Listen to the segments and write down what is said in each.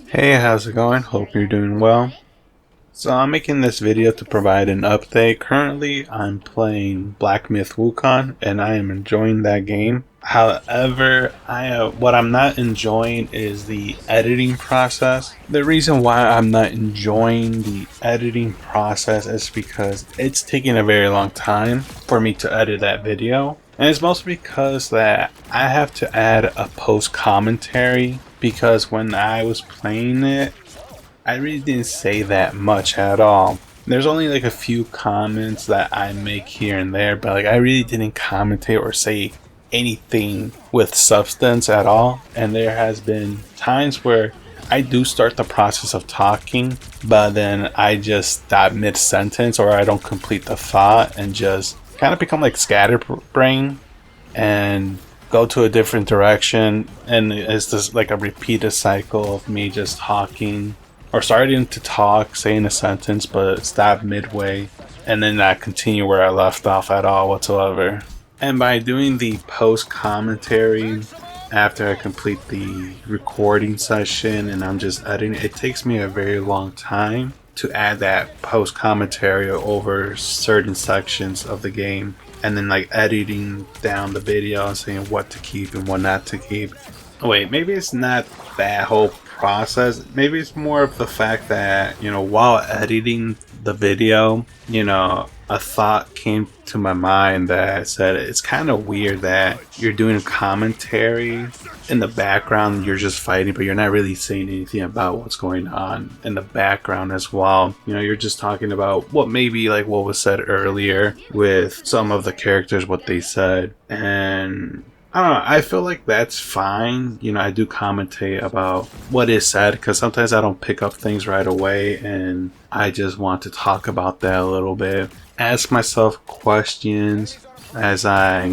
Hey, how's it going? Hope you're doing well. So I'm making this video to provide an update. Currently, I'm playing Black Myth Wukong, and I am enjoying that game. However, what I'm not enjoying is the editing process. The reason why I'm not enjoying the editing process is because it's taking a very long time for me to edit that video. And it's mostly because that I have to add a post commentary because when I was playing it, I really didn't say that much at all. There's only like a few comments that I make here and there, but like I really didn't commentate or say anything with substance at all. And there has been times where I do start the process of talking, but then I just stop mid sentence or I don't complete the thought and just kind of become like scatterbrain and go to a different direction. And it's just like a repeated cycle of me just talking or starting to talk, saying a sentence, but stop midway, and then not continue where I left off at all whatsoever. And by doing the post commentary after I complete the recording session and I'm just editing, it takes me a very long time to add that post commentary over certain sections of the game, and then like editing down the video and saying what to keep and what not to keep. Wait, maybe it's not that whole process. Maybe it's more of the fact that, while editing the video, a thought came to my mind that said it's kind of weird that you're doing commentary in the background, you're just fighting, but you're not really saying anything about what's going on in the background as well. You're just talking about what maybe like what was said earlier with some of the characters, what they said. And I don't know, I feel like that's fine. I do commentate about what is said because sometimes I don't pick up things right away and I just want to talk about that a little bit. Ask myself questions as I,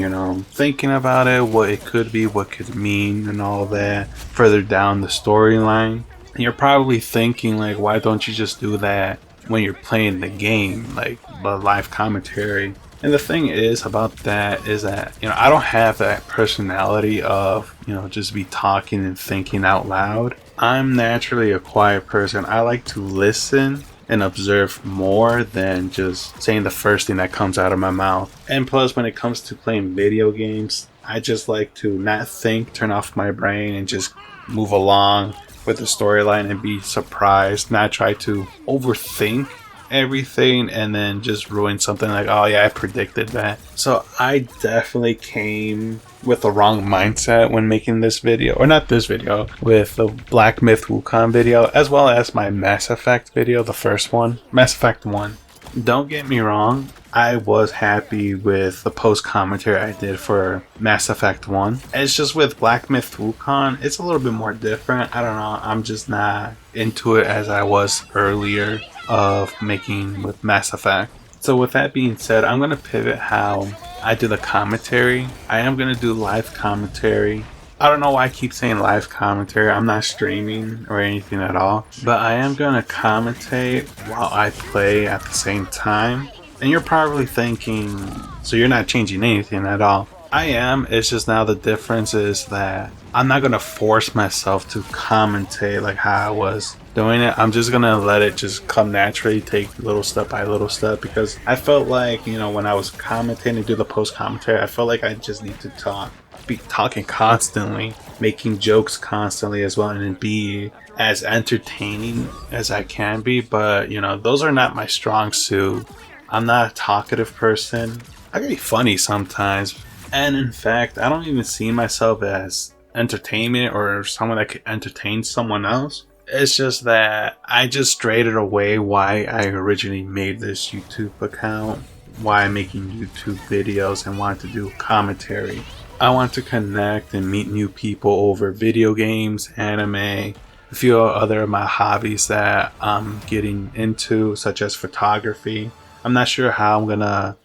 thinking about it, what it could be, what could mean, and all that further down the storyline. And you're probably thinking, like, why don't you just do that when you're playing the game, like the live commentary? And the thing is about that is that, I don't have that personality of, just be talking and thinking out loud. I'm naturally a quiet person. I like to listen and observe more than just saying the first thing that comes out of my mouth. And plus, when it comes to playing video games, I just like to not think, turn off my brain, and just move along with the storyline and be surprised, not try to overthink everything and then just ruin something like, oh yeah, I predicted that. So I definitely came with the wrong mindset when making this video, or not this video, with the Black Myth Wukong video, as well as my Mass Effect video, the first one, Mass Effect 1. Don't get me wrong, I was happy with the post commentary I did for Mass Effect 1. It's just with Black Myth Wukong, it's a little bit more different. I don't know, I'm just not into it as I was earlier of making with Mass Effect. So with that being said, I'm going to pivot how I do the commentary. I am going to do live commentary. I don't know why I keep saying live commentary. I'm not streaming or anything at all. But I am going to commentate while I play at the same time. And you're probably thinking, so you're not changing anything at all. I am. It's just now the difference is that I'm not going to force myself to commentate like how I was doing it. I'm just going to let it just come naturally, take little step by little step, because I felt like, when I was commentating, do the post commentary, I felt like I just need to be talking constantly, making jokes constantly as well, and be as entertaining as I can be. But, those are not my strong suit. I'm not a talkative person. I can be funny sometimes. And in fact, I don't even see myself as entertainment or someone that could entertain someone else. It's just that I just traded away why I originally made this YouTube account, why I'm making YouTube videos and wanted to do commentary. I want to connect and meet new people over video games, anime, a few other of my hobbies that I'm getting into, such as photography. I'm not sure how I'm gonna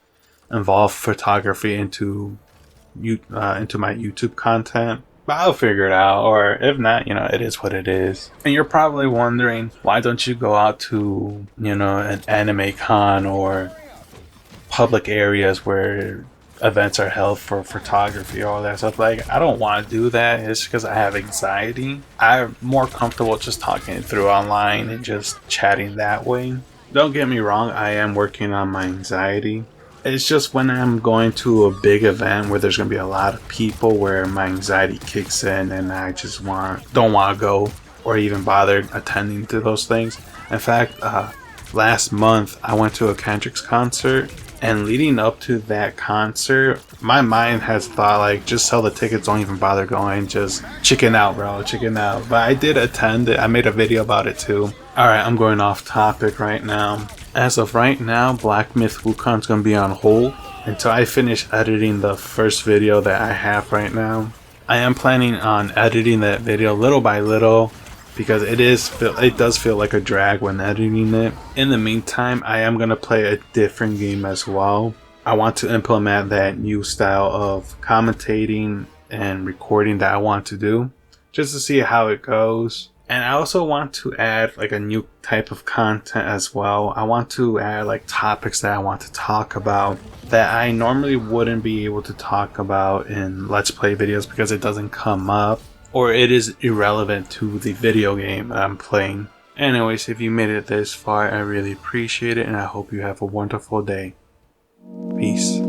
involve photography into my YouTube content, but I'll figure it out. Or if not, it is what it is. And you're probably wondering, why don't you go out to, an anime con or public areas where events are held for photography, all that stuff. Like, I don't want to do that. It's because I have anxiety. I'm more comfortable just talking it through online and just chatting that way. Don't get me wrong, I am working on my anxiety. It's just when I'm going to a big event where there's going to be a lot of people where my anxiety kicks in and I just don't want to go or even bother attending to those things. In fact, last month I went to a Kendrick's concert, and leading up to that concert, my mind has thought like, just sell the tickets, don't even bother going, just chicken out, bro, chicken out. But I did attend it. I made a video about it too. Alright, I'm going off topic right now. As of right now, Black Myth Wukong's gonna be on hold until I finish editing the first video that I have right now. I am planning on editing that video little by little, because it does feel like a drag when editing it. In the meantime, I am going to play a different game as well. I want to implement that new style of commentating and recording that I want to do, just to see how it goes. And I also want to add like a new type of content as well. I want to add like topics that I want to talk about that I normally wouldn't be able to talk about in Let's Play videos because it doesn't come up, or it is irrelevant to the video game that I'm playing. Anyways, if you made it this far, I really appreciate it, and I hope you have a wonderful day. Peace.